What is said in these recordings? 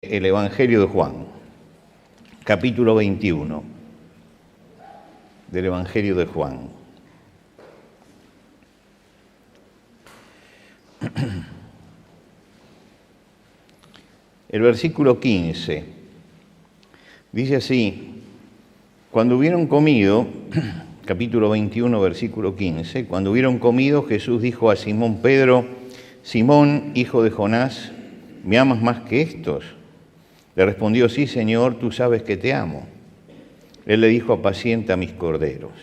El Evangelio de Juan, capítulo 21 del Evangelio de Juan. El versículo 15 dice así: cuando hubieron comido, capítulo 21, versículo 15, cuando hubieron comido, Jesús dijo a Simón Pedro: Simón, hijo de Jonás, ¿me amas más que estos? Le respondió: sí, Señor, tú sabes que te amo. Él le dijo: apacienta mis corderos.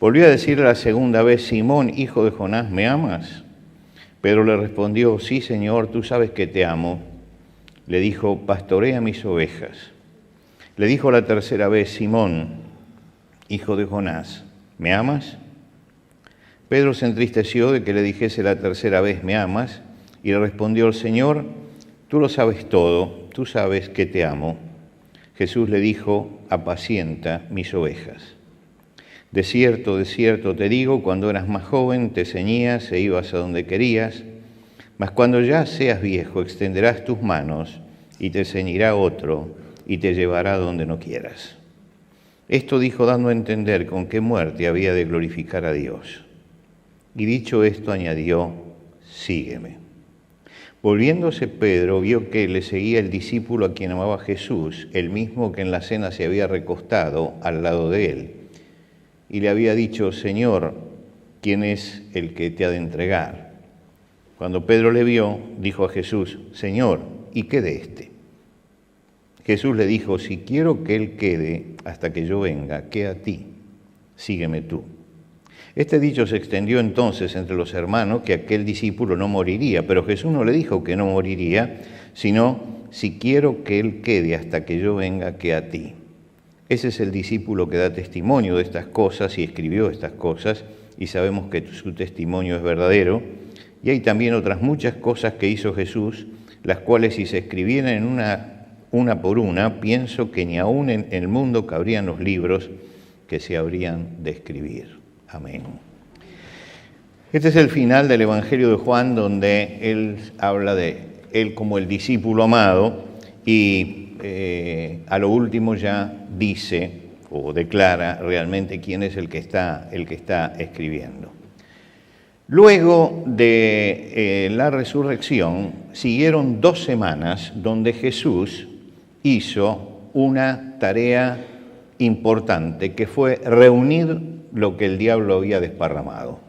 Volvió a decirle la segunda vez: Simón, hijo de Jonás, ¿me amas? Pedro le respondió: sí, Señor, tú sabes que te amo. Le dijo: pastorea mis ovejas. Le dijo la tercera vez: Simón, hijo de Jonás, ¿me amas? Pedro se entristeció de que le dijese la tercera vez: ¿me amas? Y le respondió el Señor: tú lo sabes todo, tú sabes que te amo. Jesús le dijo: apacienta mis ovejas. De cierto te digo, cuando eras más joven te ceñías e ibas a donde querías, mas cuando ya seas viejo extenderás tus manos y te ceñirá otro y te llevará donde no quieras. Esto dijo dando a entender con qué muerte había de glorificar a Dios. Y dicho esto añadió: sígueme. Volviéndose Pedro, vio que le seguía el discípulo a quien amaba Jesús, el mismo que en la cena se había recostado al lado de él. Y le había dicho: Señor, ¿quién es el que te ha de entregar? Cuando Pedro le vio, dijo a Jesús: Señor, ¿y qué de éste? Jesús le dijo: si quiero que él quede hasta que yo venga, ¿qué a ti? Sígueme tú. Este dicho se extendió entonces entre los hermanos que aquel discípulo no moriría, pero Jesús no le dijo que no moriría, sino: si quiero que él quede hasta que yo venga, ¿qué a ti? Ese es el discípulo que da testimonio de estas cosas y escribió estas cosas, y sabemos que su testimonio es verdadero. Y hay también otras muchas cosas que hizo Jesús, las cuales si se escribieran una por una, pienso que ni aún en el mundo cabrían los libros que se habrían de escribir. Amén. Este es el final del Evangelio de Juan, donde él habla de él como el discípulo amado y a lo último ya dice o declara realmente quién es el que está escribiendo. Luego de la resurrección siguieron 2 semanas donde Jesús hizo una tarea importante, que fue reunir lo que el diablo había desparramado.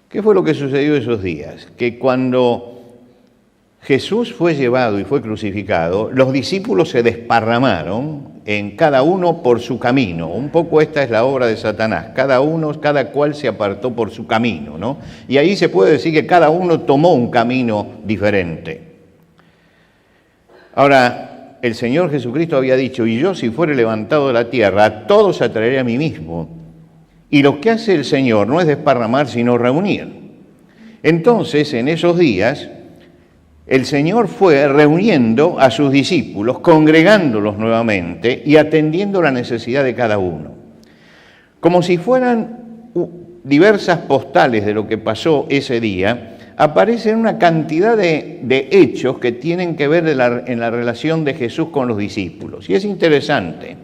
¿Qué fue lo que sucedió esos días? Que cuando Jesús fue llevado y fue crucificado, los discípulos se desparramaron en cada uno por su camino. Un poco esta es la obra de Satanás. Cada cual se apartó por su camino, ¿no? Y ahí se puede decir que cada uno tomó un camino diferente. Ahora, el Señor Jesucristo había dicho: y yo, si fuere levantado de la tierra, a todos atraeré a mí mismo. Y lo que hace el Señor no es desparramar, sino reunir. Entonces, en esos días, el Señor fue reuniendo a sus discípulos, congregándolos nuevamente y atendiendo la necesidad de cada uno. Como si fueran diversas postales de lo que pasó ese día, aparecen una cantidad de hechos que tienen que ver en la relación de Jesús con los discípulos. Y es interesante,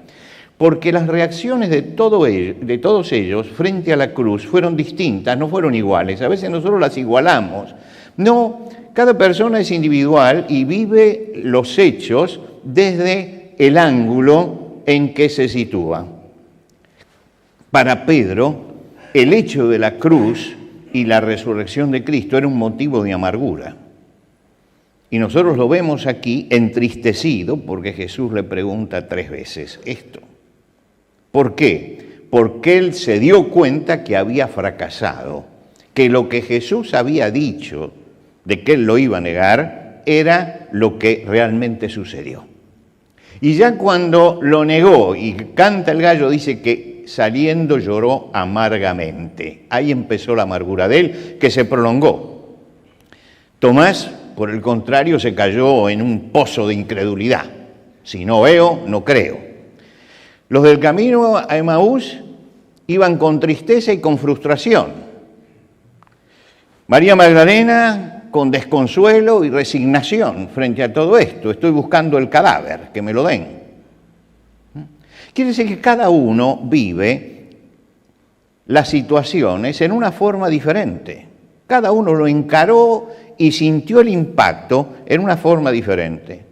porque las reacciones de todos ellos frente a la cruz fueron distintas, no fueron iguales. A veces nosotros las igualamos. No, cada persona es individual y vive los hechos desde el ángulo en que se sitúa. Para Pedro, el hecho de la cruz y la resurrección de Cristo era un motivo de amargura. Y nosotros lo vemos aquí entristecido porque Jesús le pregunta 3 veces esto. ¿Por qué? Porque él se dio cuenta que había fracasado, que lo que Jesús había dicho de que él lo iba a negar era lo que realmente sucedió. Y ya cuando lo negó y canta el gallo, dice que saliendo lloró amargamente. Ahí empezó la amargura de él, que se prolongó. Tomás, por el contrario, se cayó en un pozo de incredulidad. Si no veo, no creo. Los del camino a Emaús iban con tristeza y con frustración. María Magdalena con desconsuelo y resignación frente a todo esto. Estoy buscando el cadáver, que me lo den. Quiere decir que cada uno vive las situaciones en una forma diferente. Cada uno lo encaró y sintió el impacto en una forma diferente.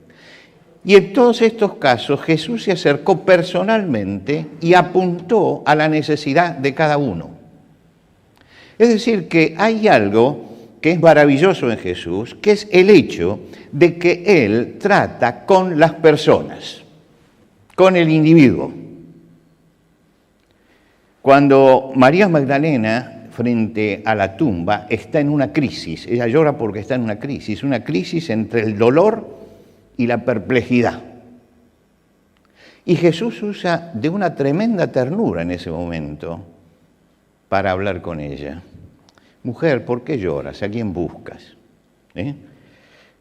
Y en todos estos casos Jesús se acercó personalmente y apuntó a la necesidad de cada uno. Es decir, que hay algo que es maravilloso en Jesús, que es el hecho de que Él trata con las personas, con el individuo. Cuando María Magdalena, frente a la tumba, está en una crisis, ella llora porque está en una crisis entre el dolor y la perplejidad. Y Jesús usa de una tremenda ternura en ese momento para hablar con ella. Mujer, ¿por qué lloras? ¿A quién buscas?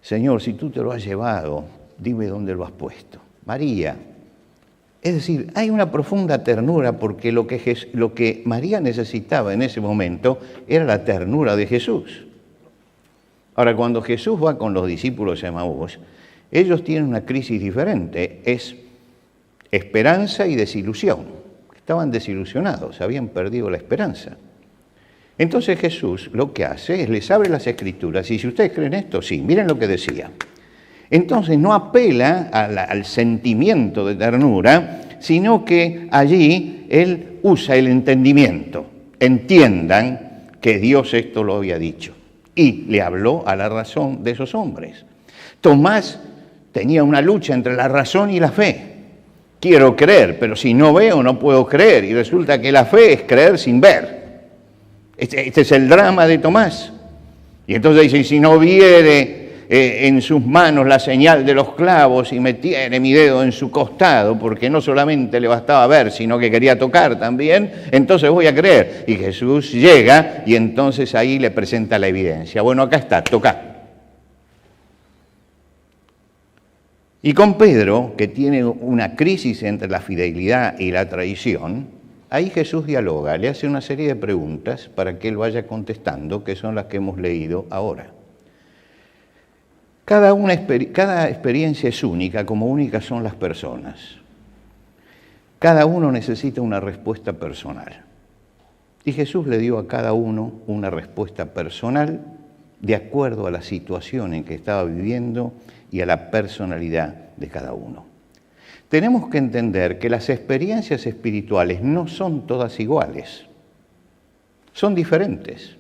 Señor, si tú te lo has llevado, dime dónde lo has puesto. María. Es decir, hay una profunda ternura porque lo que María necesitaba en ese momento era la ternura de Jesús. Ahora, cuando Jesús va con los discípulos de Emaús, ellos tienen una crisis diferente, es esperanza y desilusión. Estaban desilusionados, habían perdido la esperanza. Entonces Jesús lo que hace es les abre las Escrituras, y si ustedes creen esto, sí, miren lo que decía. Entonces no apela al sentimiento de ternura, sino que allí Él usa el entendimiento. Entiendan que Dios esto lo había dicho. Y le habló a la razón de esos hombres. Tomás tenía una lucha entre la razón y la fe. Quiero creer, pero si no veo no puedo creer. Y resulta que la fe es creer sin ver. Este es el drama de Tomás. Y entonces dice, si no viere en sus manos la señal de los clavos y metiere mi dedo en su costado, porque no solamente le bastaba ver, sino que quería tocar también, entonces voy a creer. Y Jesús llega y entonces ahí le presenta la evidencia. Bueno, acá está, toca. Y con Pedro, que tiene una crisis entre la fidelidad y la traición, ahí Jesús dialoga, le hace una serie de preguntas para que él vaya contestando, que son las que hemos leído ahora. Cada experiencia es única, como únicas son las personas. Cada uno necesita una respuesta personal. Y Jesús le dio a cada uno una respuesta personal de acuerdo a la situación en que estaba viviendo y a la personalidad de cada uno. Tenemos que entender que las experiencias espirituales no son todas iguales, son diferentes.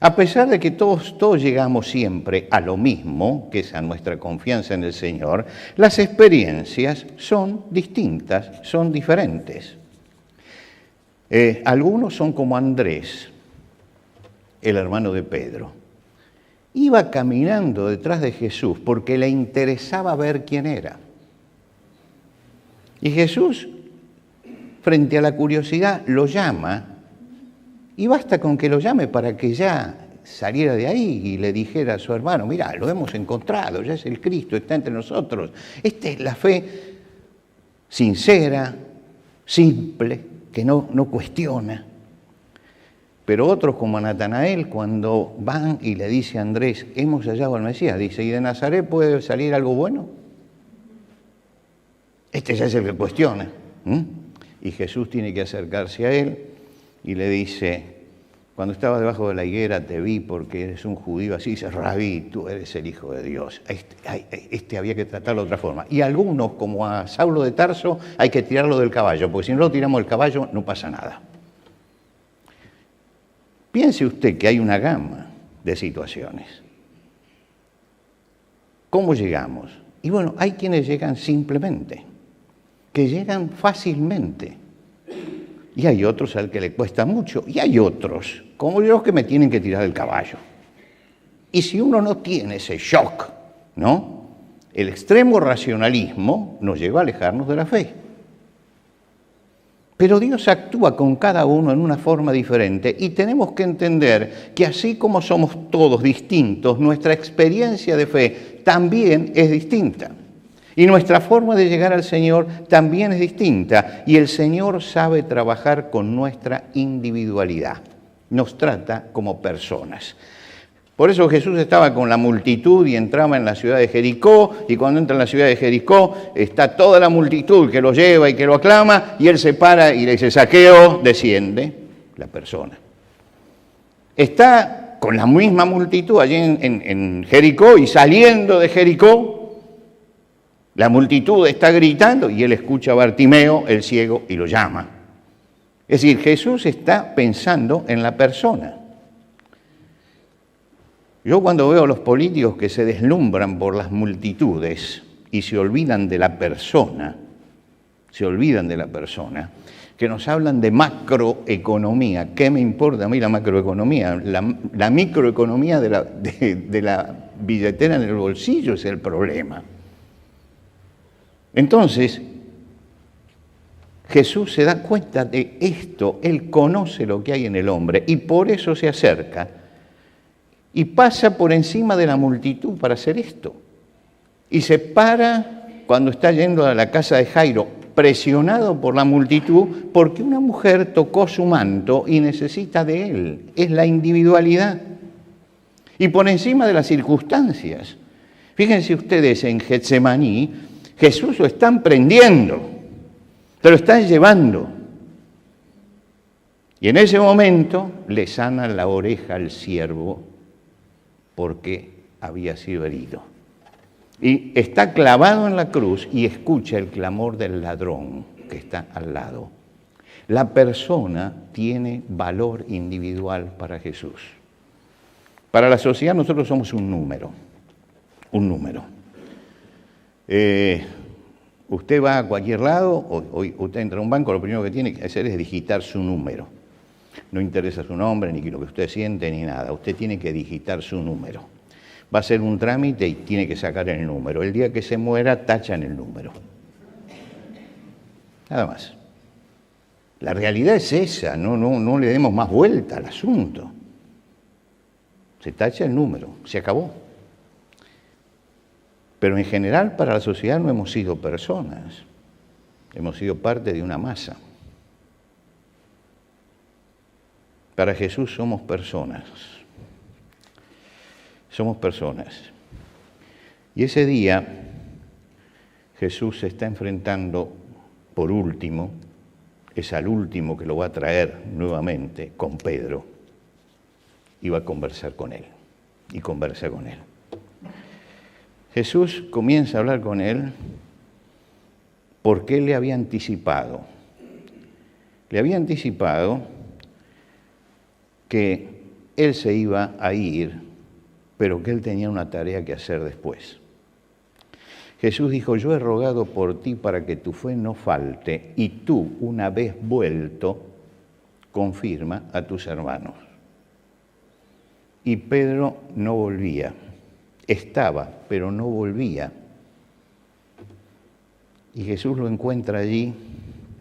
A pesar de que todos llegamos siempre a lo mismo, que es a nuestra confianza en el Señor, las experiencias son distintas, son diferentes. Algunos son como Andrés, el hermano de Pedro. Iba caminando detrás de Jesús porque le interesaba ver quién era. Y Jesús, frente a la curiosidad, lo llama, y basta con que lo llame para que ya saliera de ahí y le dijera a su hermano, mira, lo hemos encontrado, ya es el Cristo, está entre nosotros. Esta es la fe sincera, simple, que no cuestiona. Pero otros como Natanael, cuando van y le dice a Andrés, hemos hallado al Mesías, dice, ¿y de Nazaret puede salir algo bueno? Este ya es el que cuestiona. Y Jesús tiene que acercarse a él y le dice, cuando estabas debajo de la higuera te vi porque eres un judío, así dice, Rabí, tú eres el Hijo de Dios. Este había que tratarlo de otra forma. Y algunos, como a Saulo de Tarso, hay que tirarlo del caballo, porque si no lo tiramos del caballo no pasa nada. Piense usted que hay una gama de situaciones. ¿Cómo llegamos? Y bueno, hay quienes llegan simplemente, que llegan fácilmente. Y hay otros al que le cuesta mucho. Y hay otros, como yo, que me tienen que tirar del caballo. Y si uno no tiene ese shock, ¿no? El extremo racionalismo nos lleva a alejarnos de la fe. Pero Dios actúa con cada uno en una forma diferente y tenemos que entender que así como somos todos distintos, nuestra experiencia de fe también es distinta. Y nuestra forma de llegar al Señor también es distinta. Y el Señor sabe trabajar con nuestra individualidad. Nos trata como personas. Por eso Jesús estaba con la multitud y entraba en la ciudad de Jericó, y cuando entra en la ciudad de Jericó está toda la multitud que lo lleva y que lo aclama, y él se para y le dice, Zaqueo, desciende, la persona. Está con la misma multitud allí en Jericó, y saliendo de Jericó, la multitud está gritando y él escucha a Bartimeo, el ciego, y lo llama. Es decir, Jesús está pensando en la persona. Yo cuando veo a los políticos que se deslumbran por las multitudes y se olvidan de la persona, que nos hablan de macroeconomía. ¿Qué me importa a mí la macroeconomía? La microeconomía de la billetera en el bolsillo es el problema. Entonces, Jesús se da cuenta de esto, Él conoce lo que hay en el hombre y por eso se acerca y pasa por encima de la multitud para hacer esto. Y se para cuando está yendo a la casa de Jairo, presionado por la multitud, porque una mujer tocó su manto y necesita de él. Es la individualidad. Y por encima de las circunstancias. Fíjense ustedes, en Getsemaní, Jesús lo están prendiendo, te lo están llevando. Y en ese momento le sanan la oreja al siervo porque había sido herido. Y está clavado en la cruz y escucha el clamor del ladrón que está al lado. La persona tiene valor individual para Jesús. Para la sociedad nosotros somos un número. Usted va a cualquier lado, o usted entra a un banco, lo primero que tiene que hacer es digitar su número. No interesa su nombre, ni lo que usted siente, ni nada. Usted tiene que digitar su número. Va a hacer un trámite y tiene que sacar el número. El día que se muera, tachan el número. Nada más. La realidad es esa, no le demos más vuelta al asunto. Se tacha el número, se acabó. Pero en general para la sociedad no hemos sido personas, hemos sido parte de una masa. Para Jesús somos personas. Somos personas. Y ese día Jesús se está enfrentando por último, es al último que lo va a traer nuevamente con Pedro y va a conversar con él. Y conversa con él. Jesús comienza a hablar con él porque él le había anticipado. Le había anticipado que él se iba a ir, pero que él tenía una tarea que hacer después. Jesús dijo, yo he rogado por ti para que tu fe no falte, y tú, una vez vuelto, confirma a tus hermanos. Y Pedro no volvía. Estaba, pero no volvía. Y Jesús lo encuentra allí,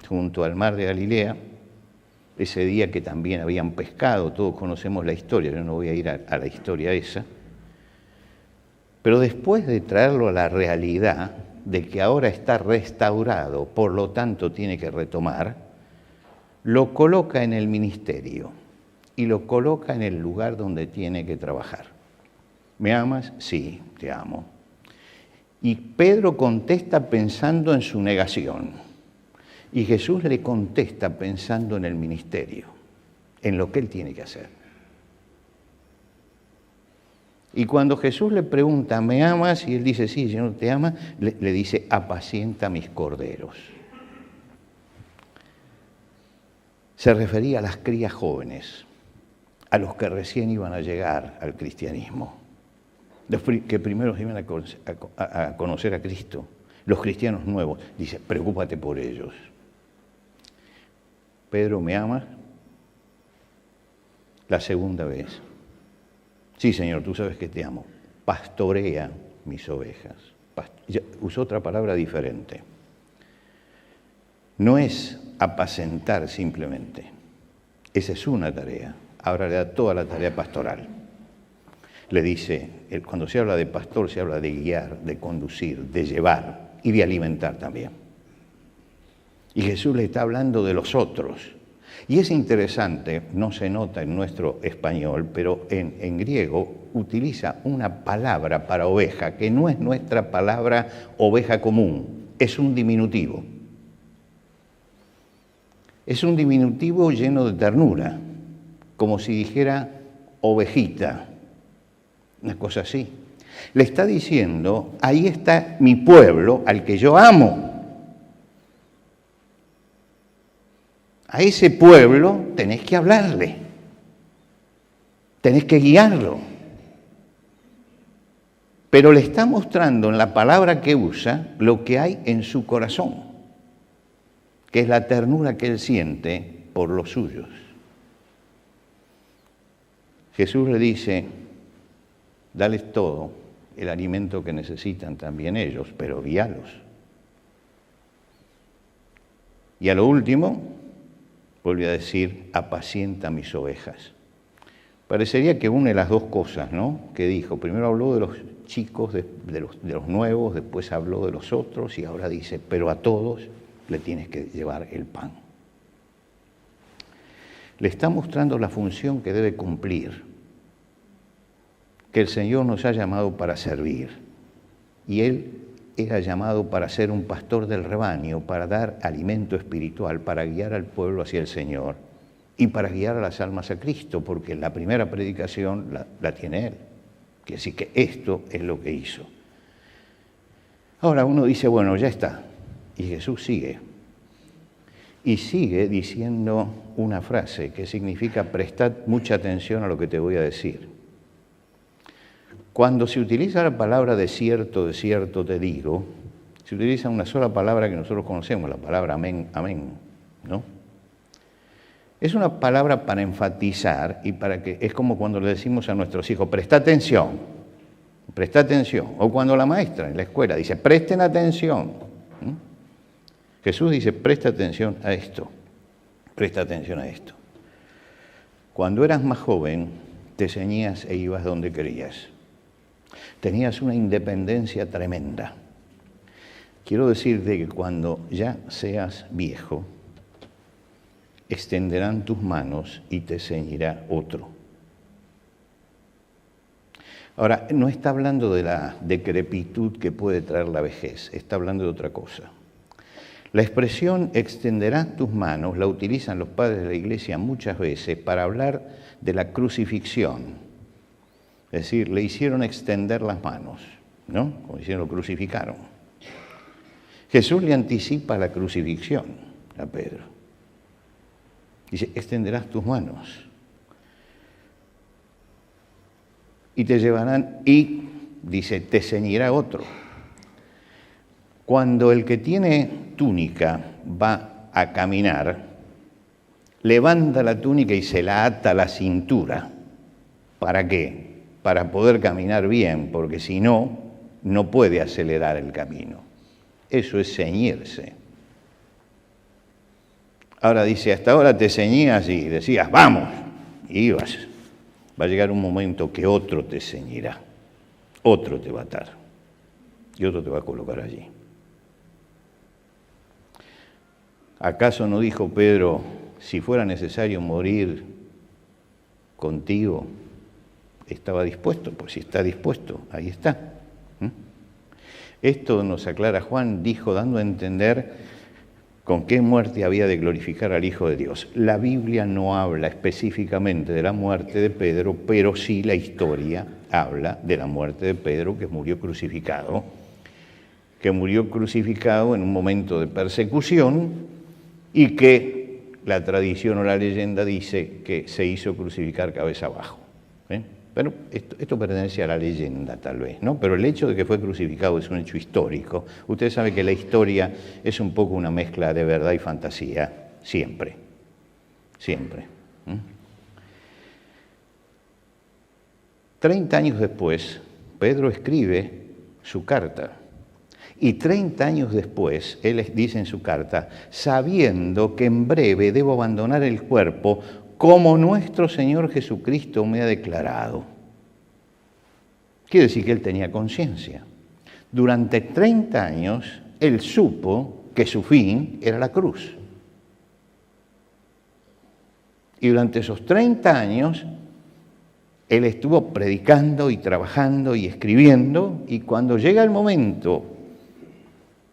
junto al mar de Galilea, ese día que también habían pescado, todos conocemos la historia, yo no voy a ir a la historia esa, pero después de traerlo a la realidad de que ahora está restaurado, por lo tanto tiene que retomar, lo coloca en el ministerio y lo coloca en el lugar donde tiene que trabajar. ¿Me amas? Sí, te amo. Y Pedro contesta pensando en su negación. Y Jesús le contesta pensando en el ministerio, en lo que él tiene que hacer. Y cuando Jesús le pregunta, ¿me amas? Y él dice, sí, Señor, te ama, le dice, apacienta mis corderos. Se refería a las crías jóvenes, a los que recién iban a llegar al cristianismo, los que primero iban a conocer a Cristo, los cristianos nuevos. Dice, preocúpate por ellos. Pedro, ¿me amas? La segunda vez. Sí, Señor, tú sabes que te amo. Pastorea mis ovejas. Usó otra palabra diferente. No es apacentar simplemente. Esa es una tarea. Ahora le da toda la tarea pastoral. Le dice, cuando se habla de pastor, se habla de guiar, de conducir, de llevar y de alimentar también. Y Jesús le está hablando de los otros. Y es interesante, no se nota en nuestro español, pero en griego utiliza una palabra para oveja que no es nuestra palabra oveja común, es un diminutivo. Es un diminutivo lleno de ternura, como si dijera ovejita, una cosa así. Le está diciendo, ahí está mi pueblo al que yo amo. A ese pueblo tenés que hablarle, tenés que guiarlo. Pero le está mostrando en la palabra que usa lo que hay en su corazón, que es la ternura que él siente por los suyos. Jesús le dice, dales todo el alimento que necesitan también ellos, pero guíalos. Y a lo último, vuelve a decir, apacienta mis ovejas. Parecería que une las dos cosas, ¿no? Que dijo, primero habló de los chicos, de los nuevos, después habló de los otros y ahora dice, pero a todos le tienes que llevar el pan. Le está mostrando la función que debe cumplir, que el Señor nos ha llamado para servir. Y Él era llamado para ser un pastor del rebaño, para dar alimento espiritual, para guiar al pueblo hacia el Señor y para guiar a las almas a Cristo, porque la primera predicación la tiene Él. Quiere decir que esto es lo que hizo. Ahora uno dice, bueno, ya está. Y Jesús sigue. Y sigue diciendo una frase que significa prestad mucha atención a lo que te voy a decir. Cuando se utiliza la palabra de cierto te digo, se utiliza una sola palabra que nosotros conocemos, la palabra amén, amén, ¿no? Es una palabra para enfatizar y para que, es como cuando le decimos a nuestros hijos, presta atención, o cuando la maestra en la escuela dice, presten atención. Jesús dice, presta atención a esto, presta atención a esto. Cuando eras más joven, te ceñías e ibas donde querías. Tenías una independencia tremenda. Quiero decirte que cuando ya seas viejo, extenderán tus manos y te ceñirá otro. Ahora, no está hablando de la decrepitud que puede traer la vejez, está hablando de otra cosa. La expresión extenderán tus manos la utilizan los padres de la Iglesia muchas veces para hablar de la crucifixión. Es decir, le hicieron extender las manos, ¿no? Como diciendo, lo crucificaron. Jesús le anticipa la crucifixión a Pedro. Dice, extenderás tus manos. Y te llevarán, y dice, te ceñirá otro. Cuando el que tiene túnica va a caminar, levanta la túnica y se la ata a la cintura. ¿Para qué? Para poder caminar bien, porque si no, no puede acelerar el camino. Eso es ceñirse. Ahora dice, hasta ahora te ceñías y decías, vamos, y ibas. Va a llegar un momento que otro te ceñirá, otro te va a atar y otro te va a colocar allí. ¿Acaso no dijo Pedro, si fuera necesario morir contigo, estaba dispuesto? Pues si está dispuesto, ahí está. Esto nos aclara Juan, dijo, dando a entender con qué muerte había de glorificar al Hijo de Dios. La Biblia no habla específicamente de la muerte de Pedro, pero sí la historia habla de la muerte de Pedro, que murió crucificado en un momento de persecución y que la tradición o la leyenda dice que se hizo crucificar cabeza abajo. Pero esto pertenece a la leyenda tal vez, ¿no? Pero el hecho de que fue crucificado es un hecho histórico. Usted sabe que la historia es un poco una mezcla de verdad y fantasía, siempre, siempre. 30 años después, Pedro escribe su carta. Y 30 años después, él dice en su carta, sabiendo que en breve debo abandonar el cuerpo, como nuestro Señor Jesucristo me ha declarado. Quiere decir que él tenía conciencia. Durante 30 años, él supo que su fin era la cruz. Y durante esos 30 años, él estuvo predicando y trabajando y escribiendo, y cuando llega el momento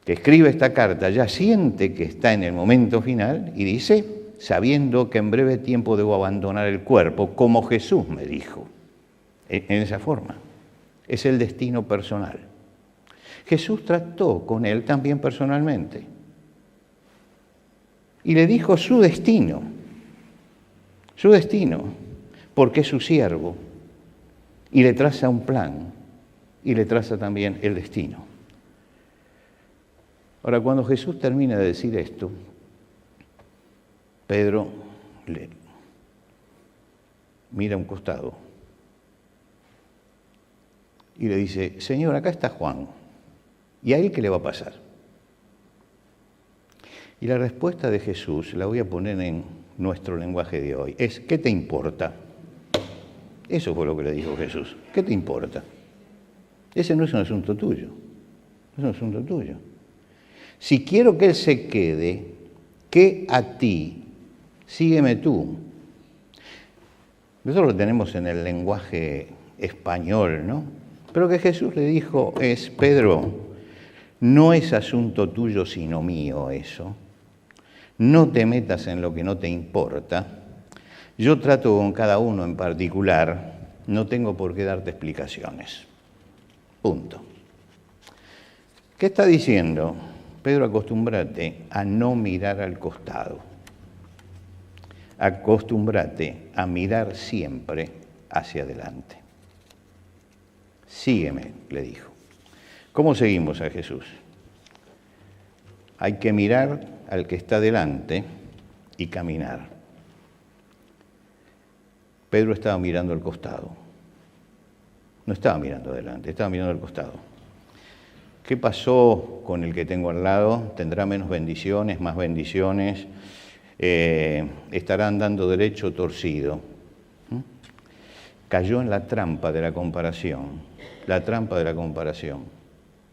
que escribe esta carta, ya siente que está en el momento final y dice, sabiendo que en breve tiempo debo abandonar el cuerpo, como Jesús me dijo, en esa forma. Es el destino personal. Jesús trató con él también personalmente y le dijo su destino, porque es su siervo, y le traza un plan y le traza también el destino. Ahora, cuando Jesús termina de decir esto, Pedro le mira a un costado y le dice, Señor, acá está Juan, ¿y a él qué le va a pasar? Y la respuesta de Jesús, la voy a poner en nuestro lenguaje de hoy, es, ¿qué te importa? Eso fue lo que le dijo Jesús, ¿qué te importa? Ese no es un asunto tuyo, es un asunto tuyo. Si quiero que él se quede, ¿qué a ti? Sígueme tú. Nosotros lo tenemos en el lenguaje español, ¿no? Pero que Jesús le dijo es, Pedro, no es asunto tuyo sino mío eso. No te metas en lo que no te importa. Yo trato con cada uno en particular, no tengo por qué darte explicaciones. Punto. ¿Qué está diciendo? Pedro, acostúmbrate a no mirar al costado. Acostúmbrate a mirar siempre hacia adelante. Sígueme, le dijo. ¿Cómo seguimos a Jesús? Hay que mirar al que está delante y caminar. Pedro estaba mirando al costado. No estaba mirando adelante, estaba mirando al costado. ¿Qué pasó con el que tengo al lado? ¿Tendrá menos bendiciones, más bendiciones? ¿Estará andando derecho o torcido? Cayó en la trampa de la comparación. La trampa de la comparación.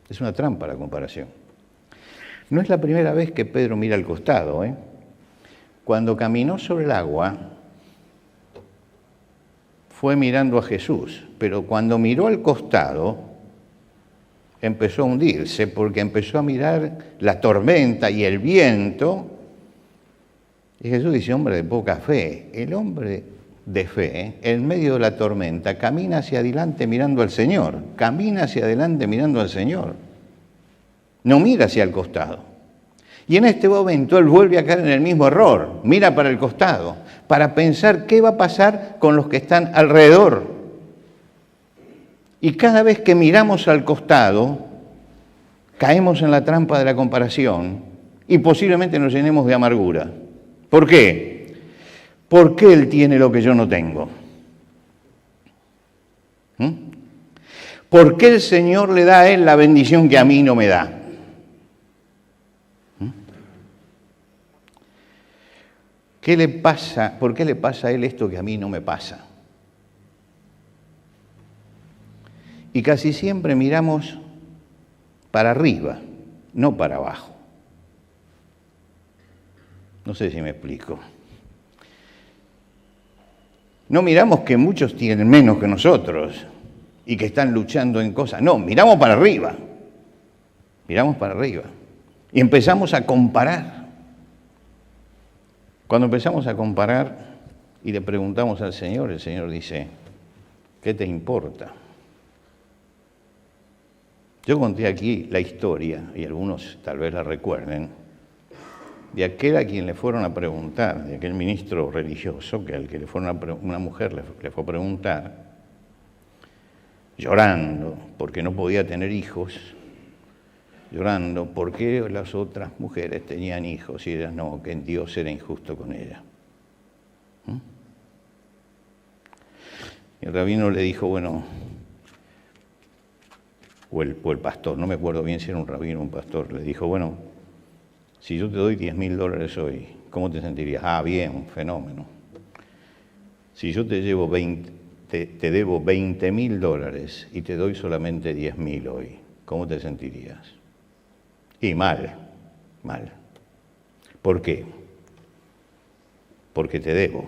Es una trampa la comparación. No es la primera vez que Pedro mira al costado, ¿eh? Cuando caminó sobre el agua, fue mirando a Jesús, pero cuando miró al costado, empezó a hundirse porque empezó a mirar la tormenta y el viento. Y Jesús dice, hombre de poca fe. El hombre de fe, en medio de la tormenta, camina hacia adelante mirando al Señor. Camina hacia adelante mirando al Señor. No mira hacia el costado. Y en este momento él vuelve a caer en el mismo error. Mira para el costado, para pensar qué va a pasar con los que están alrededor. Y cada vez que miramos al costado, caemos en la trampa de la comparación y posiblemente nos llenemos de amargura. ¿Por qué? Porque él tiene lo que yo no tengo. ¿Por qué el Señor le da a él la bendición que a mí no me da? ¿Qué le pasa? ¿Por qué le pasa a él esto que a mí no me pasa? Y casi siempre miramos para arriba, no para abajo. No sé si me explico. No miramos que muchos tienen menos que nosotros y que están luchando en cosas. No, miramos para arriba. Miramos para arriba. Y empezamos a comparar. Cuando empezamos a comparar y le preguntamos al Señor, el Señor dice, ¿qué te importa? Yo conté aquí la historia, y algunos tal vez la recuerden, de aquel a quien le fueron a preguntar, de aquel ministro religioso, que al que le fueron una mujer le fue a preguntar, llorando porque no podía tener hijos, llorando por qué las otras mujeres tenían hijos y ellas no, que Dios era injusto con ella. Y el rabino le dijo, bueno, o el pastor, no me acuerdo bien si era un rabino o un pastor, le dijo, bueno, si yo te doy $10,000 hoy, ¿cómo te sentirías? Ah, bien, un fenómeno. Si yo te debo $20,000 y te doy solamente 10,000 hoy, ¿cómo te sentirías? Y mal. ¿Por qué? Porque te debo.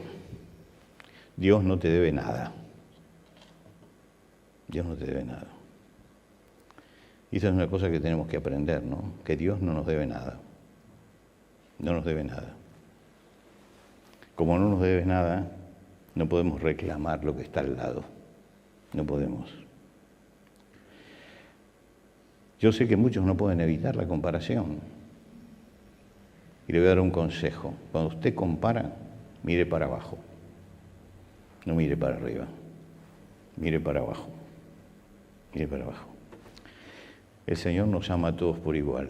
Dios no te debe nada. Dios no te debe nada. Y esa es una cosa que tenemos que aprender, ¿no? Que Dios no nos debe nada. No nos debe nada. Como no nos debe nada, no podemos reclamar lo que está al lado. No podemos. Yo sé que muchos no pueden evitar la comparación. Y le voy a dar un consejo. Cuando usted compara, mire para abajo. No mire para arriba. Mire para abajo. Mire para abajo. El Señor nos ama a todos por igual,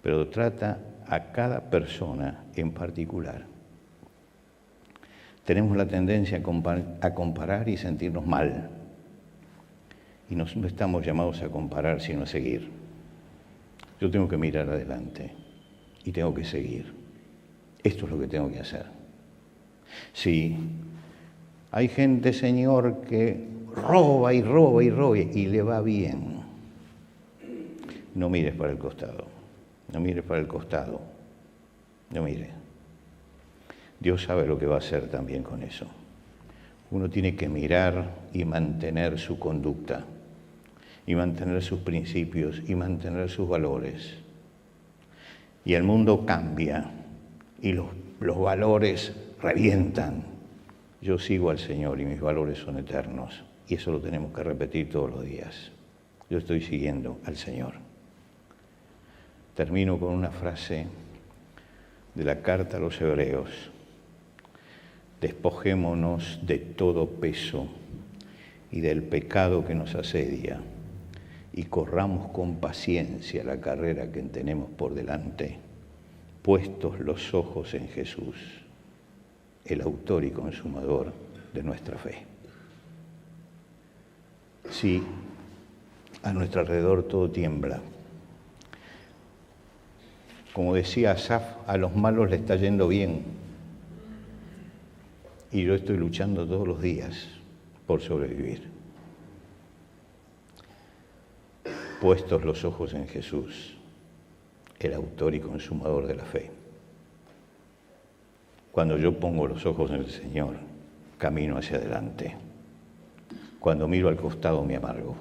pero trata a cada persona en particular. Tenemos la tendencia a comparar y sentirnos mal. Y no estamos llamados a comparar, sino a seguir. Yo tengo que mirar adelante y tengo que seguir. Esto es lo que tengo que hacer. Sí, hay gente, Señor, que roba y roba y roba y le va bien. No mires para el costado. No mires para el costado. No mires. Dios sabe lo que va a hacer también con eso. Uno tiene que mirar y mantener su conducta, y mantener sus principios, y mantener sus valores. Y el mundo cambia, y los valores revientan. Yo sigo al Señor y mis valores son eternos, y eso lo tenemos que repetir todos los días. Yo estoy siguiendo al Señor. Termino con una frase de la carta a los Hebreos. Despojémonos de todo peso y del pecado que nos asedia y corramos con paciencia la carrera que tenemos por delante, puestos los ojos en Jesús, el autor y consumador de nuestra fe. Sí, a nuestro alrededor todo tiembla. Como decía Asaf, a los malos le está yendo bien. Y yo estoy luchando todos los días por sobrevivir. Puestos los ojos en Jesús, el autor y consumador de la fe. Cuando yo pongo los ojos en el Señor, camino hacia adelante. Cuando miro al costado me amargo.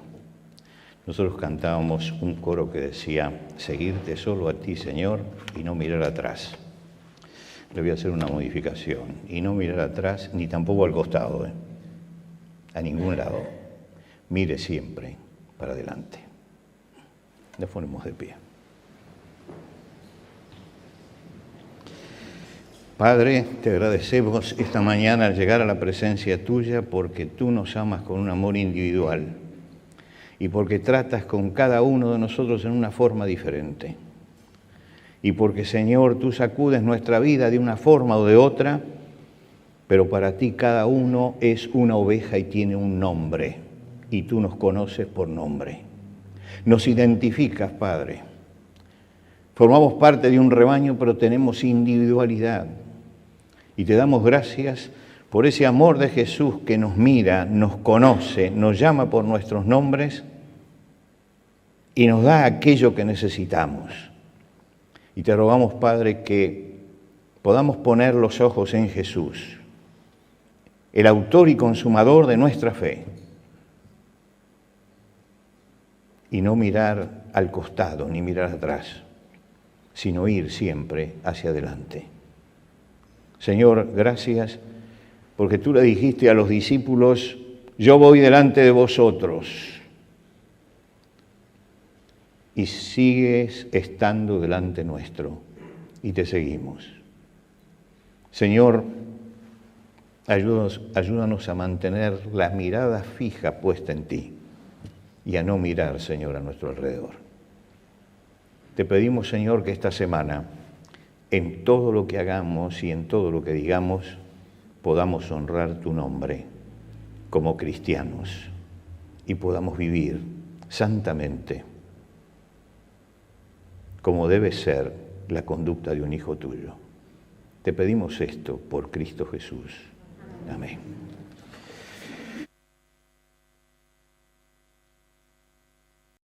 Nosotros cantábamos un coro que decía, seguirte solo a ti, Señor, y no mirar atrás. Le voy a hacer una modificación. Y no mirar atrás, ni tampoco al costado, a ningún lado. Mire siempre para adelante. Nos ponemos de pie. Padre, te agradecemos esta mañana al llegar a la presencia tuya porque tú nos amas con un amor individual y porque tratas con cada uno de nosotros en una forma diferente. Y porque, Señor, tú sacudes nuestra vida de una forma o de otra, pero para ti cada uno es una oveja y tiene un nombre, y tú nos conoces por nombre. Nos identificas, Padre. Formamos parte de un rebaño, pero tenemos individualidad. Y te damos gracias por ese amor de Jesús que nos mira, nos conoce, nos llama por nuestros nombres y nos da aquello que necesitamos. Y te rogamos, Padre, que podamos poner los ojos en Jesús, el autor y consumador de nuestra fe, y no mirar al costado ni mirar atrás, sino ir siempre hacia adelante. Señor, gracias, porque tú le dijiste a los discípulos, yo voy delante de vosotros, y sigues estando delante nuestro, y te seguimos. Señor, ayúdanos a mantener la mirada fija puesta en ti, y a no mirar, Señor, a nuestro alrededor. Te pedimos, Señor, que esta semana, en todo lo que hagamos y en todo lo que digamos, podamos honrar tu nombre como cristianos y podamos vivir santamente como debe ser la conducta de un hijo tuyo. Te pedimos esto por Cristo Jesús. Amén.